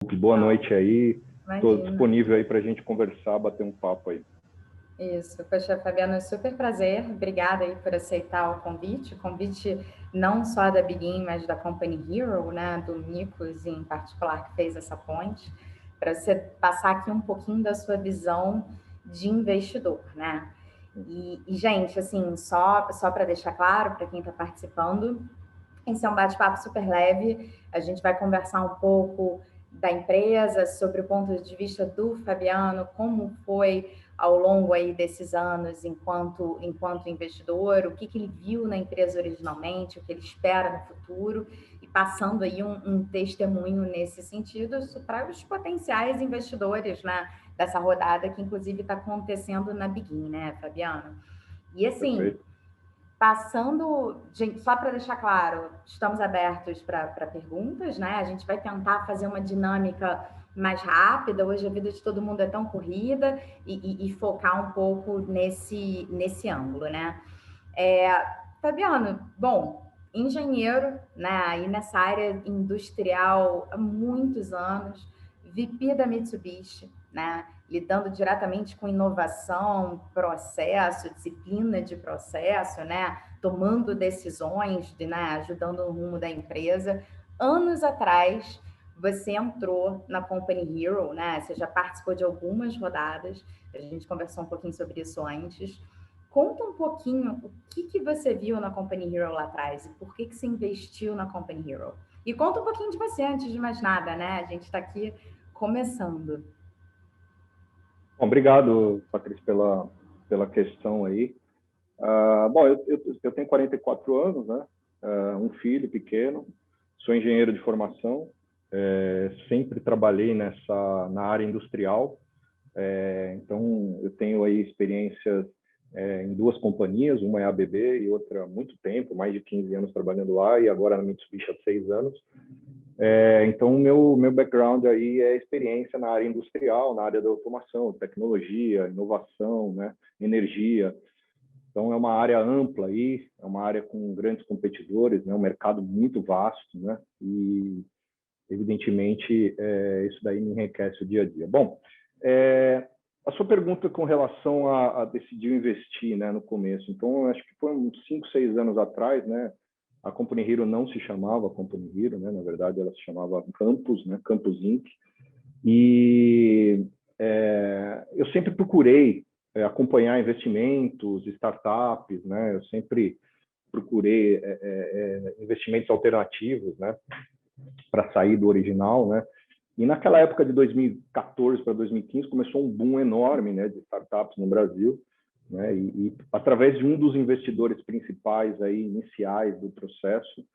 Boa noite aí. Estou Imagina. disponível aí para a gente conversar, bater um papo aí. Isso, poxa, Fabiano, é super prazer. Obrigada aí por aceitar o convite não só da Begin, mas da Company Hero, né, do Nikos em particular, que fez essa ponte, para você passar aqui um pouquinho da sua visão de investidor, né? Gente, assim, só para deixar claro para quem está participando, esse é um bate-papo super leve. A gente vai conversar um pouco da empresa, sobre o ponto de vista do Fabiano, como foi ao longo aí desses anos enquanto investidor, o que ele viu na empresa originalmente, o que ele espera no futuro, e passando aí um testemunho nesse sentido para os potenciais investidores, né, dessa rodada que inclusive está acontecendo na Begin, né, Fabiano? E assim, Perfeito. passando, gente, só para deixar claro, estamos abertos para perguntas, né? A gente vai tentar fazer uma dinâmica mais rápida. Hoje a vida de todo mundo é tão corrida e focar um pouco nesse ângulo, né? Fabiano, bom, engenheiro, né? Aí nessa área industrial há muitos anos, VP da Mitsubishi, né? Lidando diretamente com inovação, processo, disciplina de processo, né? Tomando decisões, né? Ajudando no rumo da empresa. Anos atrás, você entrou na Company Hero, né? Você já participou de algumas rodadas. A gente conversou um pouquinho sobre isso antes. Conta um pouquinho o que você viu na Company Hero lá atrás e por que você investiu na Company Hero. E conta um pouquinho de você antes de mais nada, né? A gente está aqui começando. Bom, obrigado, Patrícia, pela questão aí. Bom, eu tenho 44 anos, né? Um filho pequeno, sou engenheiro de formação, sempre trabalhei na área industrial, então eu tenho aí experiências em duas companhias, uma é a ABB e outra há muito tempo, mais de 15 anos trabalhando lá, e agora na Mitsubishi há 6 anos. Então, o meu background aí é experiência na área industrial, na área da automação, tecnologia, inovação, né, energia. Então, é uma área ampla aí, é uma área com grandes competidores, né, um mercado muito vasto, né, e, evidentemente, isso daí me enriquece o dia a dia. Bom, a sua pergunta com relação a decidir investir, né, no começo. Então, acho que foi uns 5, 6 anos atrás, né, a Company Hero não se chamava Company Hero, né? Na verdade, ela se chamava Campus, né? Campus Inc. E eu sempre procurei acompanhar investimentos, startups, né? Eu sempre procurei investimentos alternativos, né? Para sair do original, né? E naquela época de 2014 para 2015 começou um boom enorme, né? De startups no Brasil. Né? E através de um dos investidores principais aí iniciais do processo,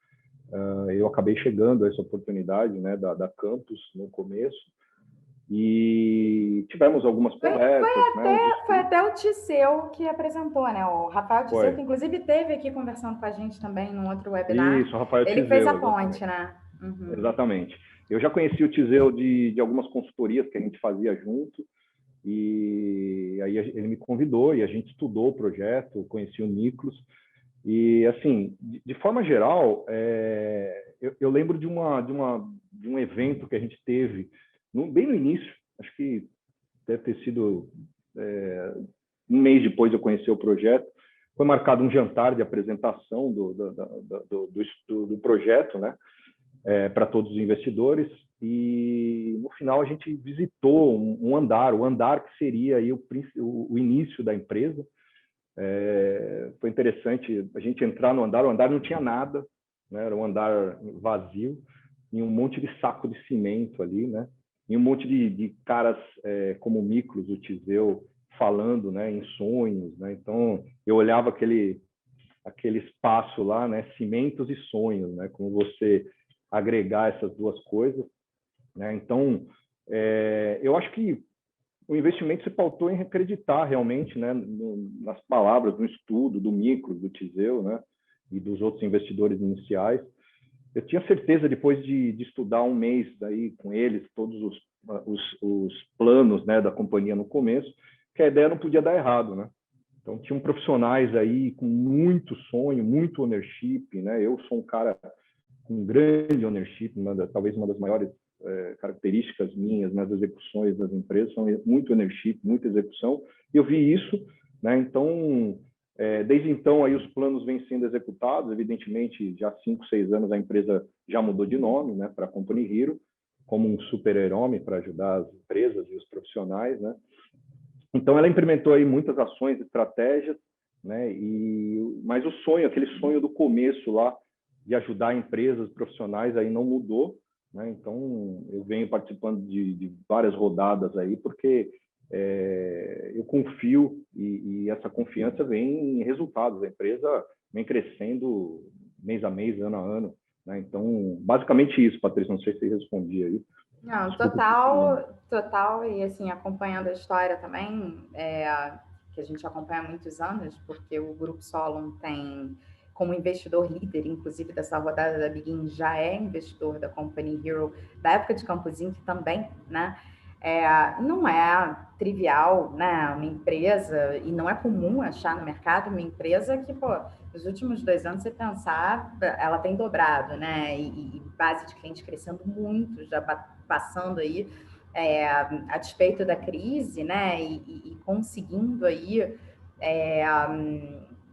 eu acabei chegando a essa oportunidade, né, da Campus no começo, e tivemos algumas conversas, Foi até o Tiseu que apresentou, né? O Rafael Tiseu, Foi. que inclusive esteve aqui conversando com a gente também num outro webinar. Isso, Rafael Ele fez a Tiseu, ponte, exatamente. né? Uhum. Exatamente. Eu já conheci o Tiseu de algumas consultorias que a gente fazia junto, e aí ele me convidou e a gente estudou o projeto, conheci o Niklos. E, assim, de forma geral, eu lembro de um evento que a gente teve bem no início, acho que deve ter sido um mês depois de eu conhecer o projeto. Foi marcado um jantar de apresentação do projeto, né, para todos os investidores. E, no final, a gente visitou um andar, o andar que seria aí o início da empresa. Foi interessante a gente entrar no andar. O andar não tinha nada, né? Era um andar vazio, e um monte de saco de cimento ali, né? E um monte de caras como o Miklos, o Tiseu, falando, né, em sonhos, né? Então eu olhava aquele espaço lá, né, cimentos e sonhos, né? Como você agregar essas duas coisas, né? Então eu acho que o investimento se pautou em acreditar realmente, né, nas palavras, no estudo do Micro, do Tiseu, né, e dos outros investidores iniciais. Eu tinha certeza, depois de estudar um mês daí com eles, todos os planos, né, da companhia no começo, que a ideia não podia dar errado, né? Então, tinham profissionais aí com muito sonho, muito ownership, né? Eu sou um cara com grande ownership, talvez uma das maiores características minhas nas execuções das empresas, são muito ownership, muita execução, e eu vi isso, né? Então, desde então, aí os planos vêm sendo executados, evidentemente, já há 5, 6 anos a empresa já mudou de nome, né, para Company Hero, como um super-herói para ajudar as empresas e os profissionais, né? Então, ela implementou aí muitas ações, estratégias, né? Mas o sonho, aquele sonho do começo lá, de ajudar empresas, profissionais, aí não mudou, né? Então, eu venho participando de várias rodadas aí, porque eu confio e essa confiança vem em resultados. A empresa vem crescendo mês a mês, ano a ano, né? Então, basicamente isso, Patrícia, não sei se você respondia aí. Não, Desculpa, total, e assim, acompanhando a história também, que a gente acompanha há muitos anos, porque o Grupo Solon tem, como investidor líder, inclusive dessa rodada da Begin, já é investidor da Company Hero, da época de Campos Inc também, né? Não é trivial, né? Uma empresa, e não é comum achar no mercado uma empresa que, pô, nos últimos 2 anos, você pensar, ela tem dobrado, né? E base de clientes crescendo muito, já passando aí a despeito da crise, né? E conseguindo aí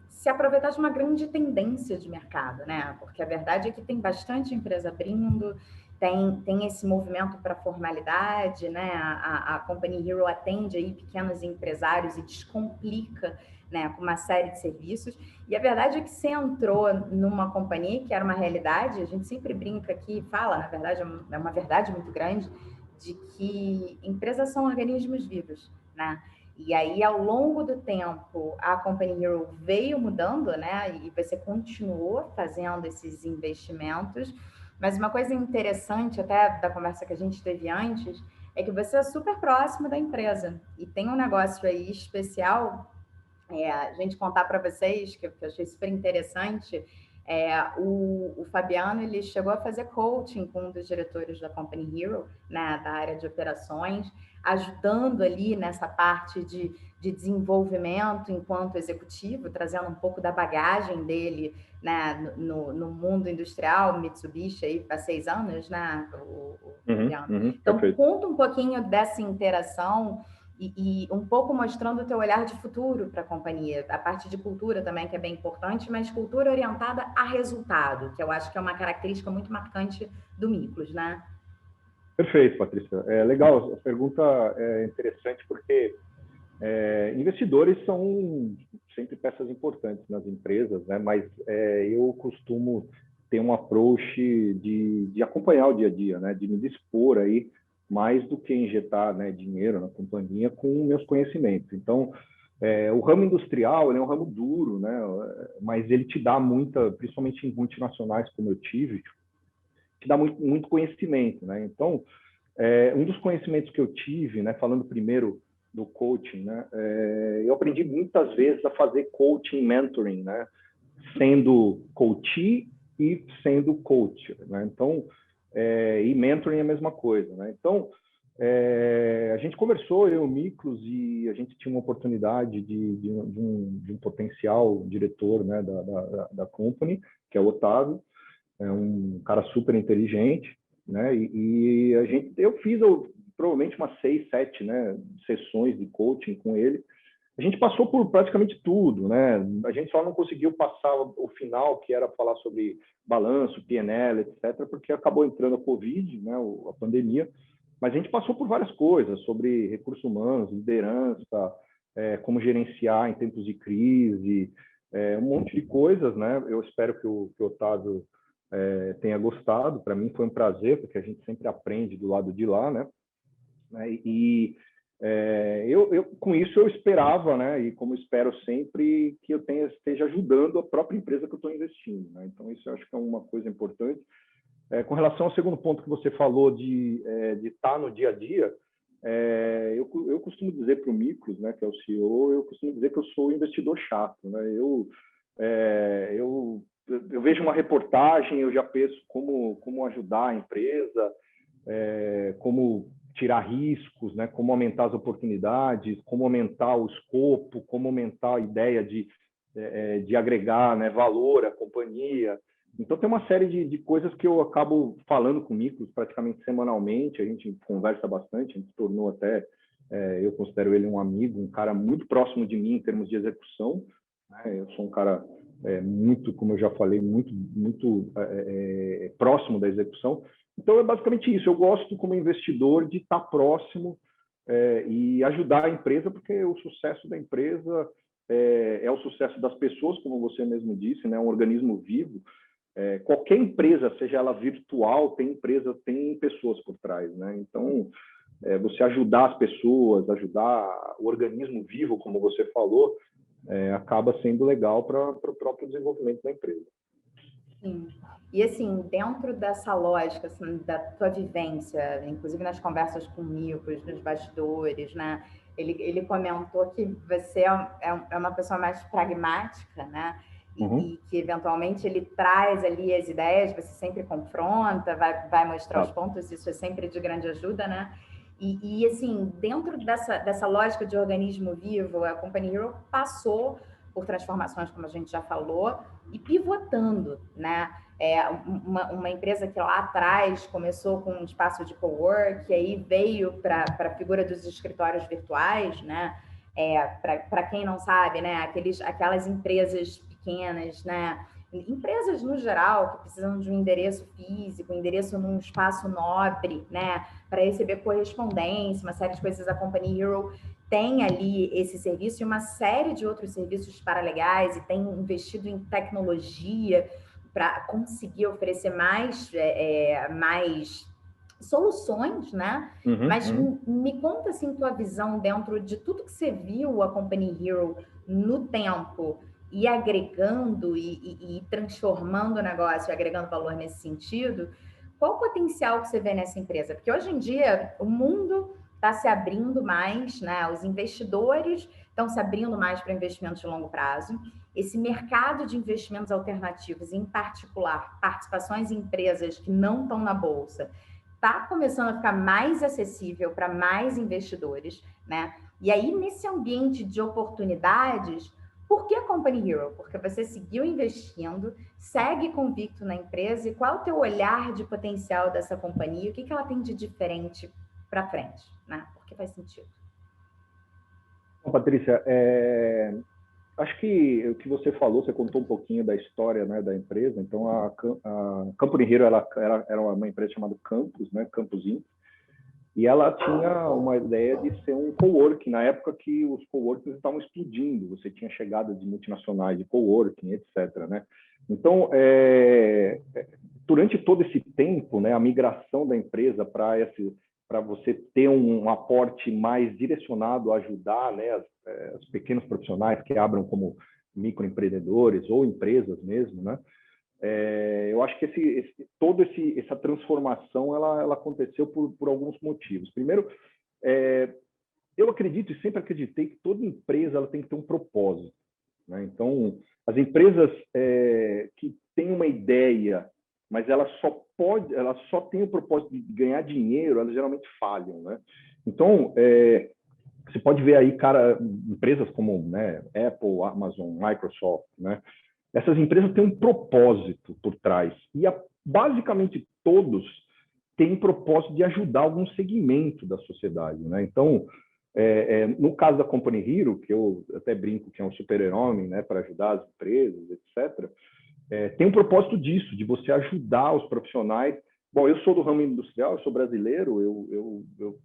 se aproveitar de uma grande tendência de mercado, né? Porque a verdade é que tem bastante empresa abrindo, tem esse movimento para formalidade, né? A Company Hero atende aí pequenos empresários e descomplica, né, com uma série de serviços. E a verdade é que você entrou numa companhia que era uma realidade, a gente sempre brinca aqui e fala, na verdade, é uma verdade muito grande, de que empresas são organismos vivos, né? E aí, ao longo do tempo, a Company Hero veio mudando, né? E você continuou fazendo esses investimentos. Mas uma coisa interessante, até da conversa que a gente teve antes, é que você é super próximo da empresa. E tem um negócio aí especial, a gente contar para vocês, que eu achei super interessante. O Fabiano, ele chegou a fazer coaching com um dos diretores da Company Hero, né, da área de operações, ajudando ali nessa parte de desenvolvimento enquanto executivo, trazendo um pouco da bagagem dele, né, no mundo industrial, Mitsubishi aí há 6 anos, né, o Fabiano. Então, perfeito. conta um pouquinho dessa interação e um pouco mostrando o teu olhar de futuro para a companhia. A parte de cultura também, que é bem importante, mas cultura orientada a resultado, que eu acho que é uma característica muito marcante do Miklos, né? Perfeito, Patrícia. Legal, a pergunta é interessante porque investidores são sempre peças importantes nas empresas, né? Mas eu costumo ter um approach de acompanhar o dia a dia, né? De me dispor aí mais do que injetar, né, dinheiro na companhia com meus conhecimentos. Então, o ramo industrial ele é um ramo duro, né? Mas ele te dá muita, principalmente em multinacionais como eu tive, te dá muito, muito conhecimento, né? Então, um dos conhecimentos que eu tive, né, falando primeiro do coaching, né, eu aprendi muitas vezes a fazer coaching, mentoring, né, sendo coachee e sendo coach, né? Então, e mentoring é a mesma coisa, né? Então, a gente conversou, eu e o Miklos, e a gente tinha uma oportunidade de um potencial diretor, né, da company, que é o Otávio, é um cara super inteligente, né? Eu fiz provavelmente umas 6, 7, né, sessões de coaching com ele. A gente passou por praticamente tudo, né? A gente só não conseguiu passar o final, que era falar sobre balanço, P&L, etc., porque acabou entrando a Covid, né, a pandemia. Mas a gente passou por várias coisas, sobre recursos humanos, liderança, como gerenciar em tempos de crise, um monte de coisas, né? Eu espero que o Otávio tenha gostado. Para mim foi um prazer, porque a gente sempre aprende do lado de lá, né? Com isso eu esperava, né? E como espero sempre, que eu esteja ajudando a própria empresa que eu estou investindo, né? Então isso eu acho que é uma coisa importante. Com relação ao segundo ponto que você falou de estar no dia a dia, eu costumo dizer para o Miklos, né, que é o CEO, eu costumo dizer que eu sou investidor chato, né? Eu vejo uma reportagem, eu já penso como ajudar a empresa, como tirar riscos, né? Como aumentar as oportunidades, como aumentar o escopo, como aumentar a ideia de agregar, né, valor à companhia. Então, tem uma série de coisas que eu acabo falando com o Miklos praticamente semanalmente, a gente conversa bastante, a gente se tornou até, eu considero ele um amigo, um cara muito próximo de mim em termos de execução, né? Eu sou um cara muito, como eu já falei, muito próximo da execução. Então, é basicamente isso. Eu gosto, como investidor, de estar próximo e ajudar a empresa, porque o sucesso da empresa é o sucesso das pessoas, como você mesmo disse, né? É um organismo vivo. Qualquer empresa, seja ela virtual, tem pessoas por trás, né? Então, você ajudar as pessoas, ajudar o organismo vivo, como você falou, acaba sendo legal para o próprio desenvolvimento da empresa. Sim. E assim, dentro dessa lógica, assim, da tua vivência, inclusive nas conversas com o Miklos, nos bastidores, né? Ele comentou que você é uma pessoa mais pragmática, né? E que eventualmente ele traz ali as ideias, você sempre confronta, vai mostrar os pontos, isso é sempre de grande ajuda, né? E assim, dentro dessa lógica de organismo vivo, a Company Hero passou por transformações, como a gente já falou, e pivotando, né? Uma empresa que lá atrás começou com um espaço de cowork, aí veio para a figura dos escritórios virtuais, né? Para quem não sabe, né? Aquelas empresas pequenas, né? Empresas no geral que precisam de um endereço físico, um endereço num espaço nobre, né? Para receber correspondência, uma série de coisas. A Company Hero tem ali esse serviço e uma série de outros serviços paralegais e tem investido em tecnologia para conseguir oferecer mais soluções, né? Mas me conta assim tua visão dentro de tudo que você viu a Company Hero no tempo e agregando e transformando o negócio, agregando valor nesse sentido. Qual o potencial que você vê nessa empresa? Porque hoje em dia o mundo está se abrindo mais, né? Os investidores estão se abrindo mais para investimentos de longo prazo. Esse mercado de investimentos alternativos, em particular, participações em empresas que não estão na bolsa, está começando a ficar mais acessível para mais investidores, né? E aí, nesse ambiente de oportunidades, por que a Company Hero? Porque você seguiu investindo, segue convicto na empresa, e qual é o teu olhar de potencial dessa companhia? O que ela tem de diferente para frente, né? Porque faz sentido. Bom, Patrícia, acho que o que você falou, você contou um pouquinho da história, né, da empresa. Então, a Company Hero era uma empresa chamada Campus, né, Campus Inc. E ela tinha uma ideia de ser um coworking, na época que os coworkings estavam explodindo, você tinha chegada de multinacionais de coworking, etc., né? Então, durante todo esse tempo, né, a migração da empresa para você ter um aporte mais direcionado a ajudar, né, os pequenos profissionais que abram como microempreendedores ou empresas mesmo, né? Eu acho que toda essa transformação ela aconteceu por alguns motivos. Primeiro, eu acredito e sempre acreditei que toda empresa ela tem que ter um propósito, né? Então, as empresas que têm uma ideia, mas ela só tem o propósito de ganhar dinheiro, elas geralmente falham, né? Então, você pode ver aí, empresas como, né, Apple, Amazon, Microsoft, né? Essas empresas têm um propósito por trás. E basicamente todos têm um propósito de ajudar algum segmento da sociedade, né? Então, no caso da Company Hero, que eu até brinco que é um super-herói, né, para ajudar as empresas, etc., tem um propósito disso, de você ajudar os profissionais. Bom, eu sou do ramo industrial, eu sou brasileiro, eu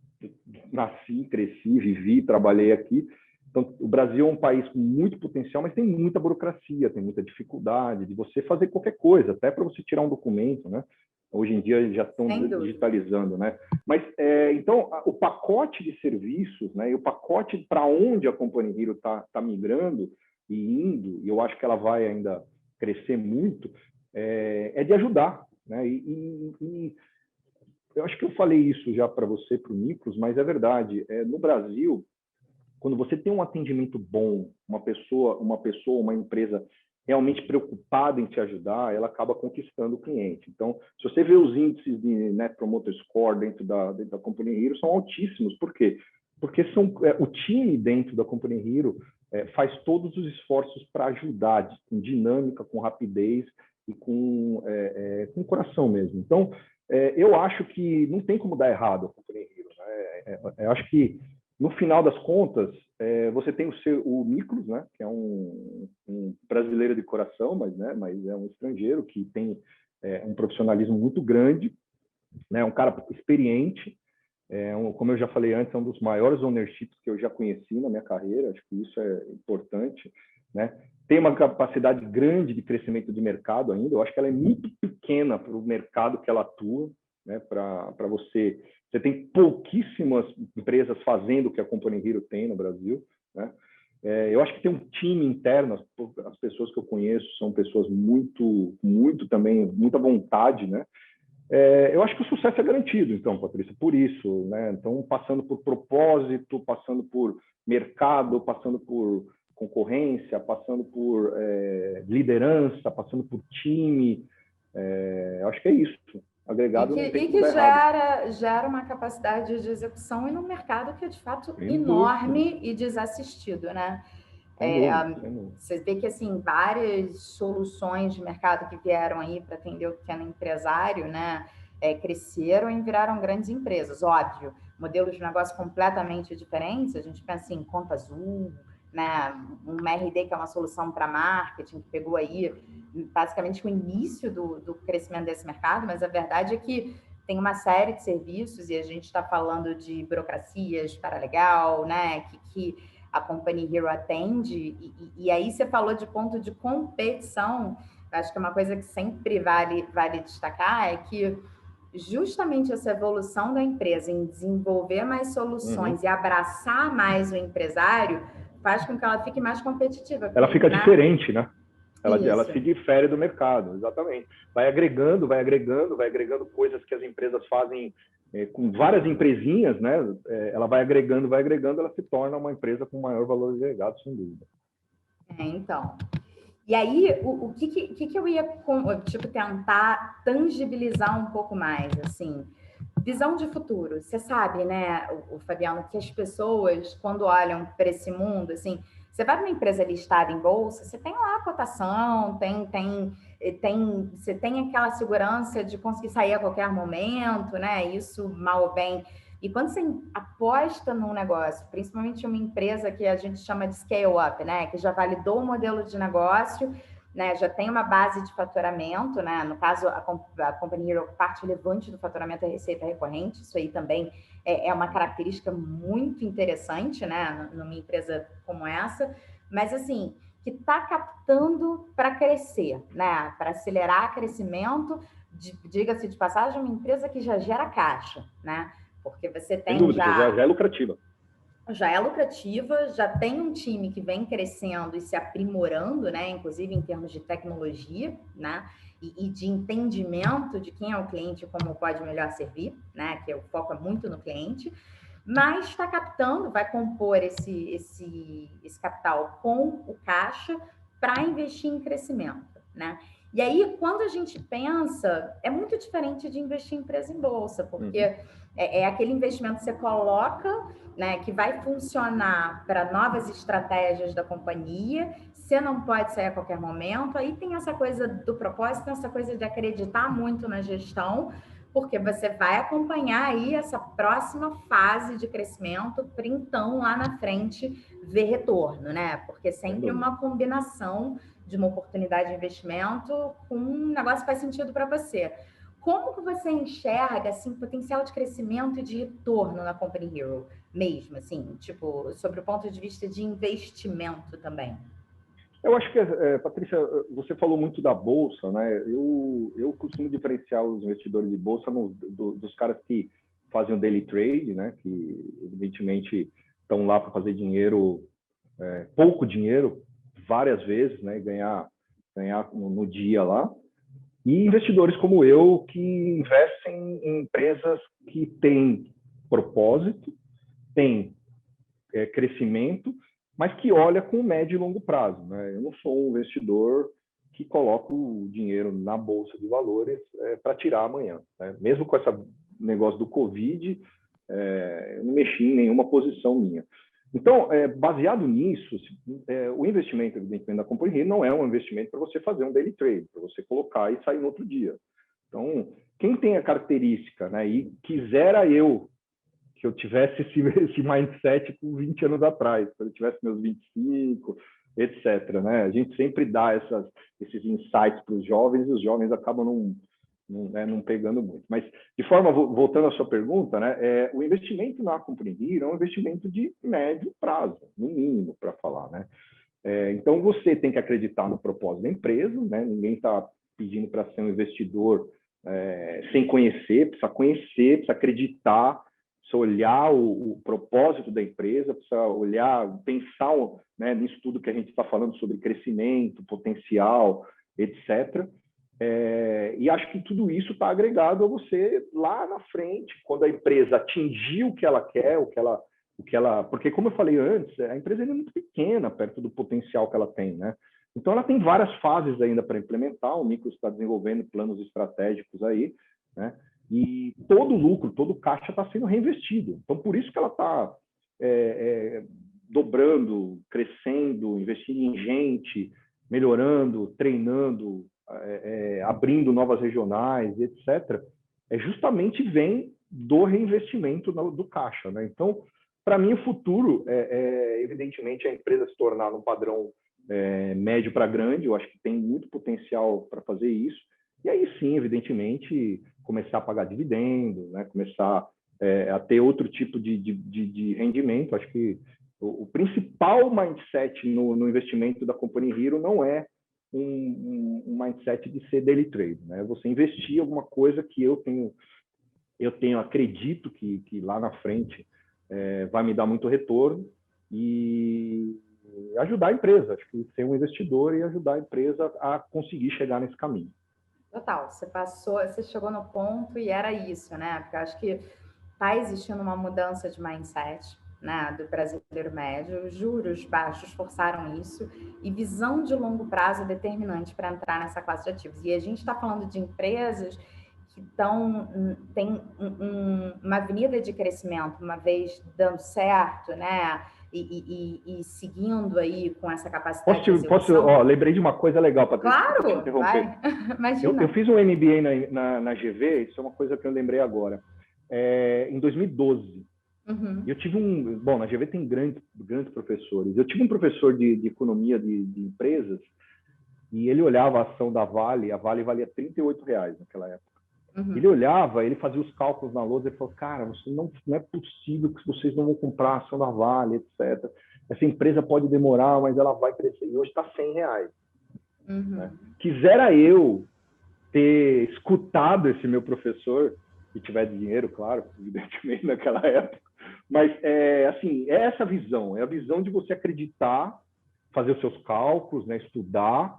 nasci, cresci, vivi, trabalhei aqui. Então, o Brasil é um país com muito potencial, mas tem muita burocracia, tem muita dificuldade de você fazer qualquer coisa, até para você tirar um documento, né? Hoje em dia já estão digitalizando, né? Mas, então, o pacote de serviços, né? E o pacote para onde a Company Hero está migrando e indo, e eu acho que ela vai ainda crescer muito, é de ajudar, né? E eu acho que eu falei isso já para você, para o Miklos, mas é verdade. No Brasil, quando você tem um atendimento bom, uma empresa realmente preocupada em te ajudar, ela acaba conquistando o cliente. Então, se você vê os índices de Net Promoter Score dentro da Company Hero, são altíssimos. Por quê? Porque o time dentro da Company Hero faz todos os esforços para ajudar, com dinâmica, com rapidez, e com coração mesmo. Então, eu acho que não tem como dar errado a Company Hero, né? Eu acho que, no final das contas, você tem o Miklos, né, que é um brasileiro de coração, mas é um estrangeiro que tem um profissionalismo muito grande, né, um cara experiente, como eu já falei antes, é um dos maiores ownerships que eu já conheci na minha carreira, acho que isso é importante, né? Tem uma capacidade grande de crescimento de mercado ainda, eu acho que ela é muito pequena para o mercado que ela atua, né? Para você tem pouquíssimas empresas fazendo o que a Company Hero tem no Brasil, né? Eu acho que tem um time interno, as pessoas que eu conheço são pessoas muito também, muita vontade, né? Eu acho que o sucesso é garantido, então, Patrícia, por isso, né? Então, passando por propósito, passando por mercado, passando por concorrência, passando por liderança, passando por time, acho que é isso. Agregado não tem como dar errado. Gera uma capacidade de execução e no mercado que é de fato Sem enorme dúvida. e desassistido, né? Sem dúvida. Você vê que assim várias soluções de mercado que vieram aí para atender o pequeno empresário, né, cresceram e viraram grandes empresas. Óbvio, modelos de negócio completamente diferentes. A gente pensa em Conta Azul, né, um MRD que é uma solução para marketing que pegou aí basicamente o início do crescimento desse mercado, mas a verdade é que tem uma série de serviços e a gente está falando de burocracias paralegal, né, que a Company Hero atende, e aí você falou de ponto de competição. Acho que é uma coisa que sempre vale destacar é que justamente essa evolução da empresa em desenvolver mais soluções e abraçar mais o empresário faz com que ela fique mais competitiva. Ela fica né? diferente, né? Ela se difere do mercado, exatamente. Vai agregando coisas que as empresas fazem com várias empresinhas, né? Ela vai agregando, ela se torna uma empresa com maior valor agregado, sem dúvida. Então. E aí, o que eu ia tentar tangibilizar um pouco mais, assim, visão de futuro. Você sabe, né, o Fabiano, que as pessoas, quando olham para esse mundo, assim, você vai para uma empresa listada em bolsa, você tem lá a cotação, você tem aquela segurança de conseguir sair a qualquer momento, né? Isso mal ou bem. E quando você aposta num negócio, principalmente uma empresa que a gente chama de scale-up, né? Que já validou o modelo de negócio, né? Já tem uma base de faturamento, né? No caso, a Company Hero, parte relevante do faturamento é receita recorrente. Isso aí também é uma característica muito interessante, né? Numa empresa como essa. Mas, assim, que está captando para crescer, né? Para acelerar o crescimento, diga-se de passagem, uma empresa que já gera caixa, né? Porque você tem sem dúvida, já é lucrativa. Já é lucrativa, já tem um time que vem crescendo e se aprimorando, né? Inclusive em termos de tecnologia, né? E de entendimento de quem é o cliente e como pode melhor servir, né? Que o foco é muito no cliente, mas está captando, vai compor esse capital com o caixa para investir em crescimento, né? E aí, quando a gente pensa, é muito diferente de investir em empresa em bolsa, porque é aquele investimento que você coloca, né, que vai funcionar para novas estratégias da companhia, você não pode sair a qualquer momento. Aí tem essa coisa do propósito, essa coisa de acreditar muito na gestão, porque você vai acompanhar aí essa próxima fase de crescimento para então lá na frente ver retorno, né? Porque sempre uma combinação de uma oportunidade de investimento com um negócio que faz sentido para você. Como que você enxerga assim potencial de crescimento e de retorno na Company Hero mesmo, assim, tipo, sobre o ponto de vista de investimento também? Eu acho que, Patrícia, você falou muito da bolsa, né? Eu costumo diferenciar os investidores de bolsa dos caras que fazem o daily trade, né? Que evidentemente estão lá para fazer dinheiro, pouco dinheiro, várias vezes, né? E ganhar no dia lá. E investidores como eu que investem em empresas que têm propósito, têm crescimento, mas que olha com médio e longo prazo, né? Eu não sou um investidor que coloca o dinheiro na bolsa de valores para tirar amanhã, né? Mesmo com esse negócio do Covid, eu não mexi em nenhuma posição minha. Então, baseado nisso, o investimento, evidentemente, da Companhia não é um investimento para você fazer um daily trade, para você colocar e sair no outro dia. Então, quem tem a característica, né, e quisera eu que eu tivesse esse mindset com 20 anos atrás, quando eu tivesse meus 25, etc. Né? A gente sempre dá esses insights para os jovens e os jovens acabam não pegando muito. Mas, de forma, voltando à sua pergunta, né, o investimento na Companhia é um investimento de médio prazo, no mínimo, para falar. Né? Então, você tem que acreditar no propósito da empresa, né? Ninguém está pedindo para ser um investidor sem conhecer, precisa acreditar, precisa olhar o propósito da empresa, precisa olhar, pensar, né, nisso tudo que a gente está falando sobre crescimento, potencial, etc. E acho que tudo isso está agregado a você lá na frente, quando a empresa atingir o que ela quer, porque, como eu falei antes, a empresa é muito pequena perto do potencial que ela tem, né? Então, ela tem várias fases ainda para implementar. O Micro está desenvolvendo planos estratégicos aí, né? E todo o lucro, todo o caixa está sendo reinvestido. Então, por isso que ela está dobrando, crescendo, investindo em gente, melhorando, treinando, abrindo novas regionais, etc. Justamente vem do reinvestimento do caixa, né? Então, para mim, o futuro evidentemente, a empresa se tornar um padrão médio para grande. Eu acho que tem muito potencial para fazer isso. E aí sim, evidentemente, começar a pagar dividendos, né? Começar a ter outro tipo de rendimento. Acho que o principal mindset no investimento da Companhia Hero não é um mindset de ser daily trade, né? Você investir em alguma coisa que eu acredito que lá na frente vai me dar muito retorno e ajudar a empresa. Acho que ser um investidor e ajudar a empresa a conseguir chegar nesse caminho. Total, você chegou no ponto e era isso, né? Porque eu acho que está existindo uma mudança de mindset, né, do brasileiro médio. Os juros baixos forçaram isso e visão de longo prazo é determinante para entrar nessa classe de ativos. E a gente está falando de empresas que tem uma avenida de crescimento, uma vez dando certo, né, e seguindo aí com essa capacidade de execução. Lembrei de uma coisa legal, Patrícia. Claro, vai. Imagina. Eu fiz um MBA na GV, isso é uma coisa que eu lembrei agora, em 2012. Uhum. Eu tive na GV tem grandes professores. Eu tive um professor de economia de empresas e ele olhava a ação da Vale, a Vale valia R$38 naquela época. Uhum. Ele olhava, ele fazia os cálculos na lousa e falou, cara, não é possível que vocês não vão comprar a ação da Vale, etc. Essa empresa pode demorar, mas ela vai crescer. E hoje está R$100. Uhum. Né? Quisera eu ter escutado esse meu professor, se tiver dinheiro, claro, evidentemente, naquela época. Mas, assim, é essa visão, é a visão de você acreditar, fazer os seus cálculos, né, estudar,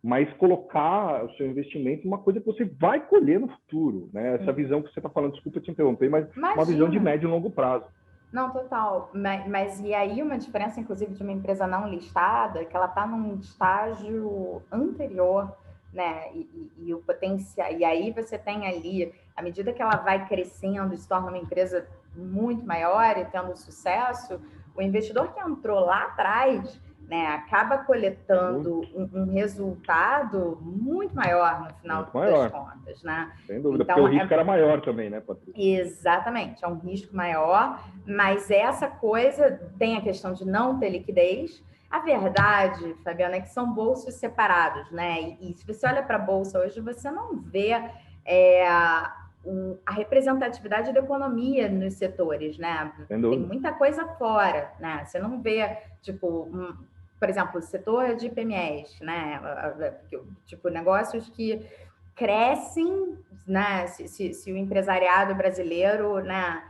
mas colocar o seu investimento em uma coisa que você vai colher no futuro, né? Essa visão que você está falando, desculpa te interromper, mas imagina, uma visão de médio e longo prazo. Não, total. Mas e aí uma diferença, inclusive, de uma empresa não listada, que ela está num estágio anterior, né? E o potencial. E aí você tem ali, à medida que ela vai crescendo e se torna uma empresa muito maior e tendo sucesso, o investidor que entrou lá atrás, né, acaba coletando um resultado muito maior no final das contas, né? Sem dúvida, então, porque o risco era maior também, né, Patrícia? Exatamente, é um risco maior, mas essa coisa tem a questão de não ter liquidez. A verdade, Fabiana, é que são bolsos separados, né? E se você olha para a bolsa hoje, você não vê a representatividade da economia nos setores, né? Tem muita coisa fora, né? Você não vê, tipo, por exemplo, o setor de PMEs, né? Tipo, negócios que crescem, né? Se o empresariado brasileiro, né,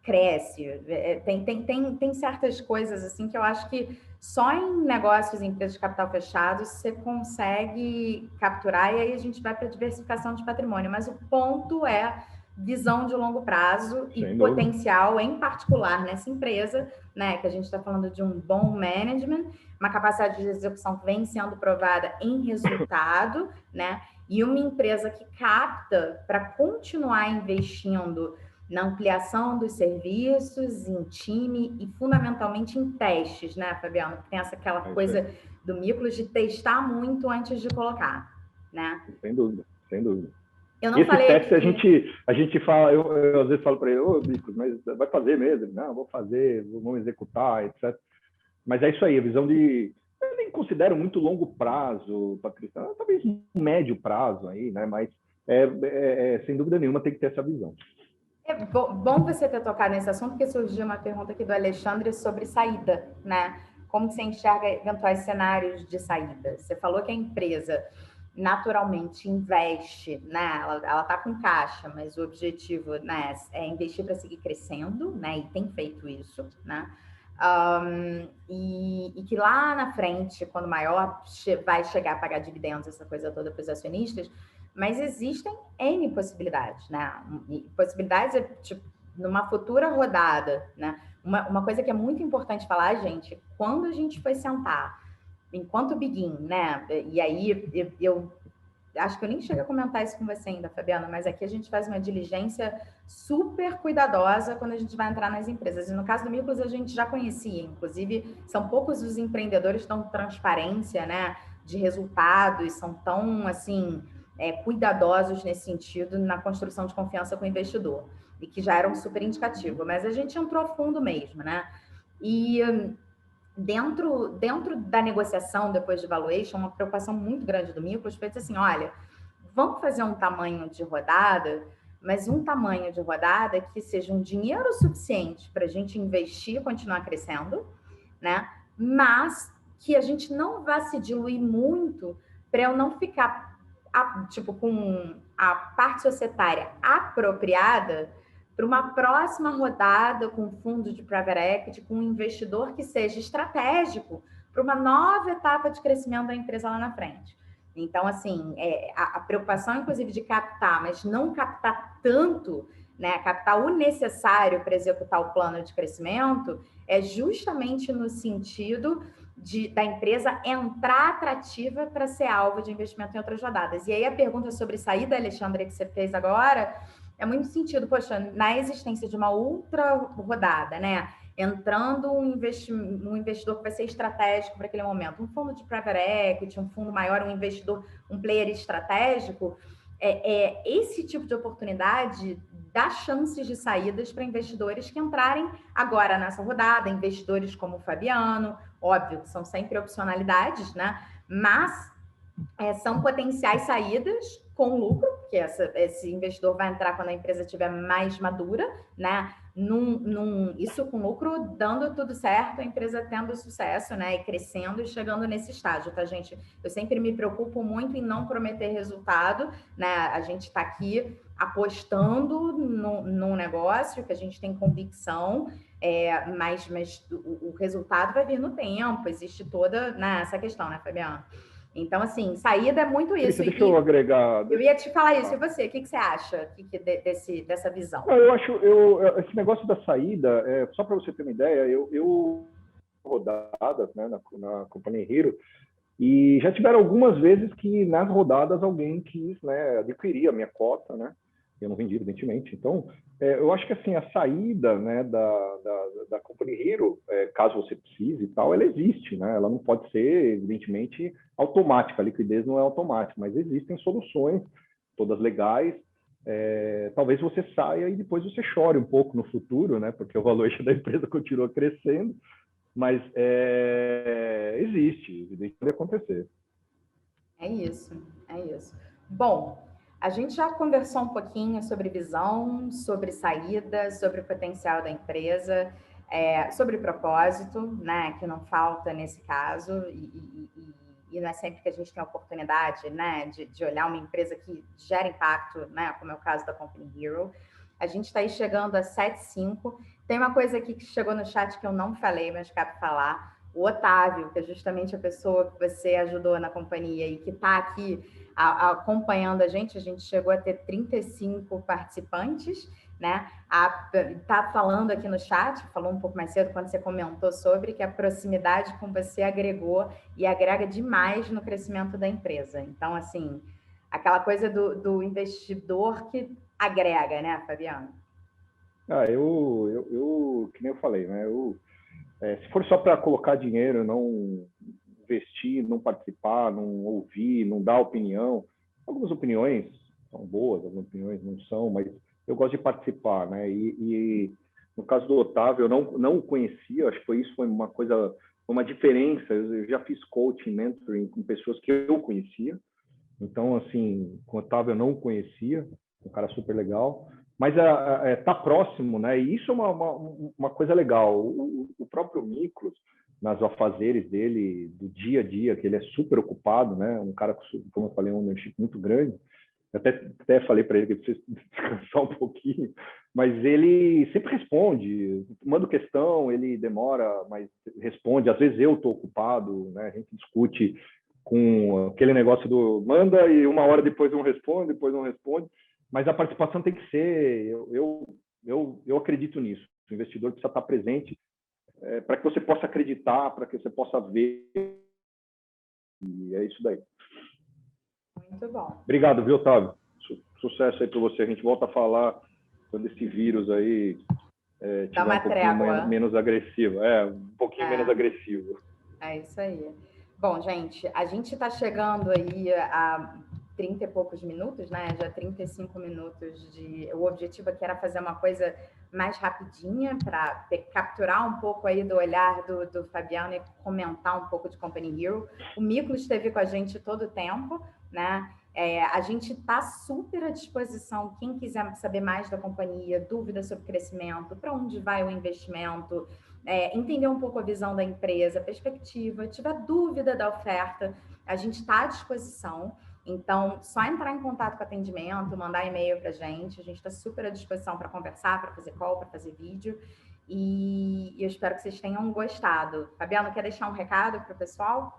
cresce. Tem certas coisas assim que eu acho que só em negócios, em empresas de capital fechado, você consegue capturar, e aí a gente vai para a diversificação de patrimônio. Mas o ponto é visão de longo prazo e potencial, em particular nessa empresa, né, que a gente está falando de um bom management, uma capacidade de execução que vem sendo provada em resultado, né, e uma empresa que capta para continuar investindo na ampliação dos serviços, em time e fundamentalmente em testes, né, Fabiano? Porque tem aquela coisa do Miklos de testar muito antes de colocar, né? Sem dúvida, sem dúvida. Eu não falei teste aqui... a gente fala, eu às vezes falo para ele, ô, Miklos, mas vai fazer mesmo? Não, vou fazer, vamos executar, etc. Mas é isso aí, a visão de... Eu nem considero muito longo prazo, Patrícia, talvez médio prazo aí, né? Mas, sem dúvida nenhuma, tem que ter essa visão. É bom você ter tocado nesse assunto, porque surgiu uma pergunta aqui do Alexandre sobre saída, né? Como você enxerga eventuais cenários de saída? Você falou que a empresa naturalmente investe, né? Ela está com caixa, mas o objetivo, né, é investir para seguir crescendo, né? E tem feito isso, né? E que lá na frente, quando maior, vai chegar a pagar dividendos, essa coisa toda para os acionistas, mas existem N possibilidades, né? Possibilidades, tipo, numa futura rodada, né? Uma coisa que é muito importante falar, gente, quando a gente foi sentar, enquanto Begin, né? E aí eu acho que eu nem cheguei a comentar isso com você ainda, Fabiana, mas aqui a gente faz uma diligência super cuidadosa quando a gente vai entrar nas empresas. E no caso do Miklos, a gente já conhecia, inclusive, são poucos os empreendedores que dão transparência, né, de resultados, são tão, assim, cuidadosos nesse sentido, na construção de confiança com o investidor, e que já era um super indicativo. Mas a gente entrou a fundo mesmo, né? E... Dentro da negociação, depois de valuation, uma preocupação muito grande do Miklos foi assim, olha, vamos fazer um tamanho de rodada, mas um tamanho de rodada que seja um dinheiro suficiente para a gente investir e continuar crescendo, né? Mas que a gente não vá se diluir muito para eu não ficar, tipo, com a parte societária apropriada para uma próxima rodada com fundo de private equity, com um investidor que seja estratégico para uma nova etapa de crescimento da empresa lá na frente. Então, assim, a preocupação, inclusive, de captar, mas não captar tanto, né, captar o necessário para executar o plano de crescimento, é justamente no sentido da empresa entrar atrativa para ser alvo de investimento em outras rodadas. E aí a pergunta sobre saída, Alexandre, que você fez agora, é muito sentido, poxa, na existência de uma outra rodada, né? Entrando um investidor que vai ser estratégico para aquele momento, um fundo de private equity, um fundo maior, um investidor, um player estratégico, esse tipo de oportunidade dá chances de saídas para investidores que entrarem agora nessa rodada, investidores como o Fabiano, óbvio que são sempre opcionalidades, né? Mas são potenciais saídas com lucro, porque esse investidor vai entrar quando a empresa estiver mais madura, né? Isso com lucro, dando tudo certo, a empresa tendo sucesso, né? E crescendo e chegando nesse estágio, tá, gente? Eu sempre me preocupo muito em não prometer resultado, né? A gente está aqui apostando num negócio que a gente tem convicção, mas o resultado vai vir no tempo, existe toda, né, essa questão, né, Fabiano? Então, assim, saída é muito isso. Deixa eu agregar. Eu ia te falar isso. E você? O que você acha dessa visão? Não, eu acho, esse negócio da saída, só para você ter uma ideia, eu rodadas, né, na Company Hero, e já tiveram algumas vezes que nas rodadas alguém quis, né, adquirir a minha cota, né? Eu não vendi, evidentemente. Então, eu acho que assim a saída, né, da Company Hero, caso você precise e tal, ela existe, né? Ela não pode ser, evidentemente, automática. A liquidez não é automática, mas existem soluções, todas legais. Talvez você saia e depois você chore um pouco no futuro, né? Porque o valor da empresa continua crescendo, mas existe, evidentemente pode acontecer. É isso. Bom, a gente já conversou um pouquinho sobre visão, sobre saída, sobre o potencial da empresa, sobre propósito, né, que não falta nesse caso, e não é sempre que a gente tem a oportunidade, né, de olhar uma empresa que gera impacto, né, como é o caso da Company Hero. A gente está aí chegando a 7h05. Tem uma coisa aqui que chegou no chat que eu não falei, mas cabe falar. O Otávio, que é justamente a pessoa que você ajudou na companhia e que está aqui acompanhando a gente chegou a ter 35 participantes, né? Está falando aqui no chat, falou um pouco mais cedo quando você comentou sobre que a proximidade com você agregou e agrega demais no crescimento da empresa. Então, assim, aquela coisa do investidor que agrega, né, Fabiano? Que nem eu falei, né? Se for só para colocar dinheiro, não investir, não participar, não ouvir, não dar opinião, algumas opiniões são boas, algumas opiniões não são, mas eu gosto de participar, né? E no caso do Otávio, eu não o conhecia, acho que foi uma coisa, uma diferença. Eu já fiz coaching, mentoring com pessoas que eu conhecia, então, assim, com o Otávio eu não o conhecia, um cara super legal, mas tá próximo, né? E isso é uma coisa legal. O próprio Miklos, nas afazeres dele, do dia a dia, que ele é super ocupado, né? Um cara, como eu falei, um ownership muito grande. Eu até falei para ele que ele precisa descansar um pouquinho, mas ele sempre responde. Manda questão, ele demora, mas responde. Às vezes eu estou ocupado, né? A gente discute com aquele negócio do manda e uma hora depois não responde, depois não responde. Mas a participação tem que ser. Eu acredito nisso. O investidor precisa estar presente para que você possa acreditar, para que você possa ver. E é isso daí. Muito bom. Obrigado, viu, Otávio? Sucesso aí para você. A gente volta a falar quando esse vírus aí tiver um pouquinho menos agressivo. Um pouquinho menos agressivo. É isso aí. Bom, gente, a gente está chegando aí a 30 e poucos minutos, né? Já 35 minutos de... O objetivo aqui era fazer uma coisa mais rapidinha para capturar um pouco aí do olhar do Fabiano e comentar um pouco de Company Hero. O Miklos esteve com a gente todo o tempo, né? A gente está super à disposição. Quem quiser saber mais da companhia, dúvidas sobre crescimento, para onde vai o investimento, entender um pouco a visão da empresa, perspectiva, tiver dúvida da oferta, a gente está à disposição. Então, só entrar em contato com o atendimento, mandar e-mail para a gente está super à disposição para conversar, para fazer call, para fazer vídeo. E eu espero que vocês tenham gostado. Fabiano, quer deixar um recado para o pessoal?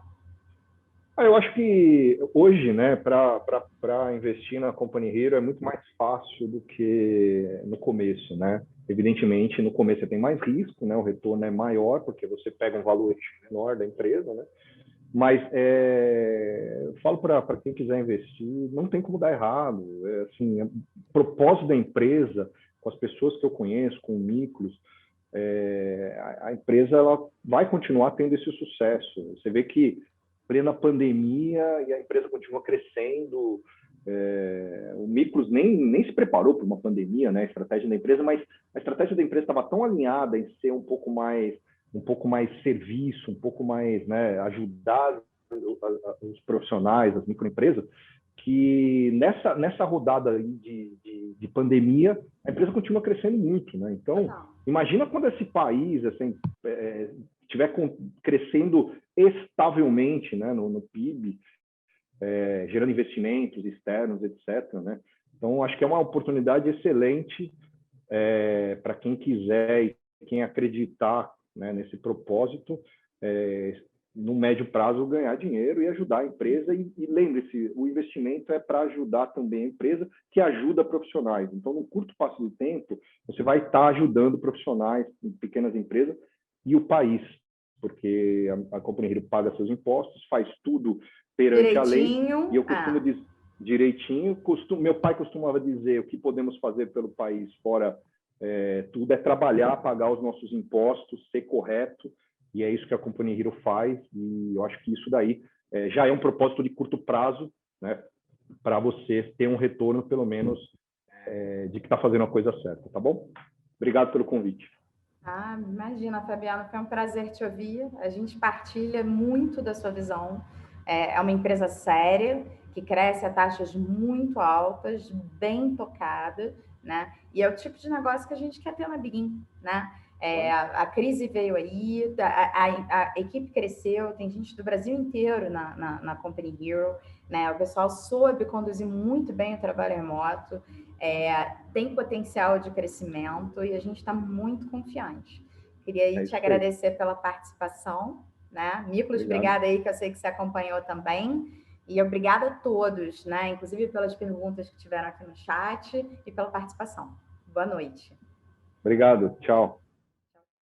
Eu acho que hoje, né, para investir na Company Hero é muito mais fácil do que no começo, né? Evidentemente, no começo você tem mais risco, né? O retorno é maior porque você pega um valor menor da empresa, né? Mas eu falo para quem quiser investir, não tem como dar errado. Assim, o propósito da empresa, com as pessoas que eu conheço, com o Miklos, a empresa ela vai continuar tendo esse sucesso. Você vê que plena pandemia e a empresa continua crescendo. O Miklos nem se preparou para uma pandemia, né? A estratégia da empresa, mas a estratégia da empresa estava tão alinhada em ser um pouco mais serviço, um pouco mais, né, ajudar os profissionais, as microempresas, que nessa rodada de pandemia, a empresa continua crescendo muito, né? Então, imagina quando esse país assim, estiver crescendo estavelmente, né, no PIB, gerando investimentos externos, etc., né? Então, acho que é uma oportunidade excelente para quem quiser e quem acreditar, né, nesse propósito, no médio prazo, ganhar dinheiro e ajudar a empresa. E lembre-se, o investimento é para ajudar também a empresa, que ajuda profissionais. Então, no curto espaço do tempo, você vai estar ajudando profissionais em pequenas empresas e o país, porque a Company Hero paga seus impostos, faz tudo perante a lei. E eu costumo dizer direitinho. Meu pai costumava dizer: o que podemos fazer pelo país fora tudo é trabalhar, pagar os nossos impostos, ser correto, e é isso que a Company Hero faz. E eu acho que isso daí já é um propósito de curto prazo, né, para você ter um retorno, pelo menos, de que está fazendo a coisa certa, tá bom? Obrigado pelo convite. Imagina, Fabiano, foi um prazer te ouvir. A gente partilha muito da sua visão. É uma empresa séria, que cresce a taxas muito altas, bem tocada, né? E é o tipo de negócio que a gente quer ter na Begin, né? A crise veio aí, a equipe cresceu, tem gente do Brasil inteiro na Company Hero, né? O pessoal soube conduzir muito bem o trabalho remoto, tem potencial de crescimento e a gente está muito confiante. Queria aí te agradecer pela participação, né? Miklos, obrigada aí, que eu sei que você acompanhou também. E obrigada a todos, né? Inclusive pelas perguntas que tiveram aqui no chat e pela participação. Boa noite. Obrigado, tchau.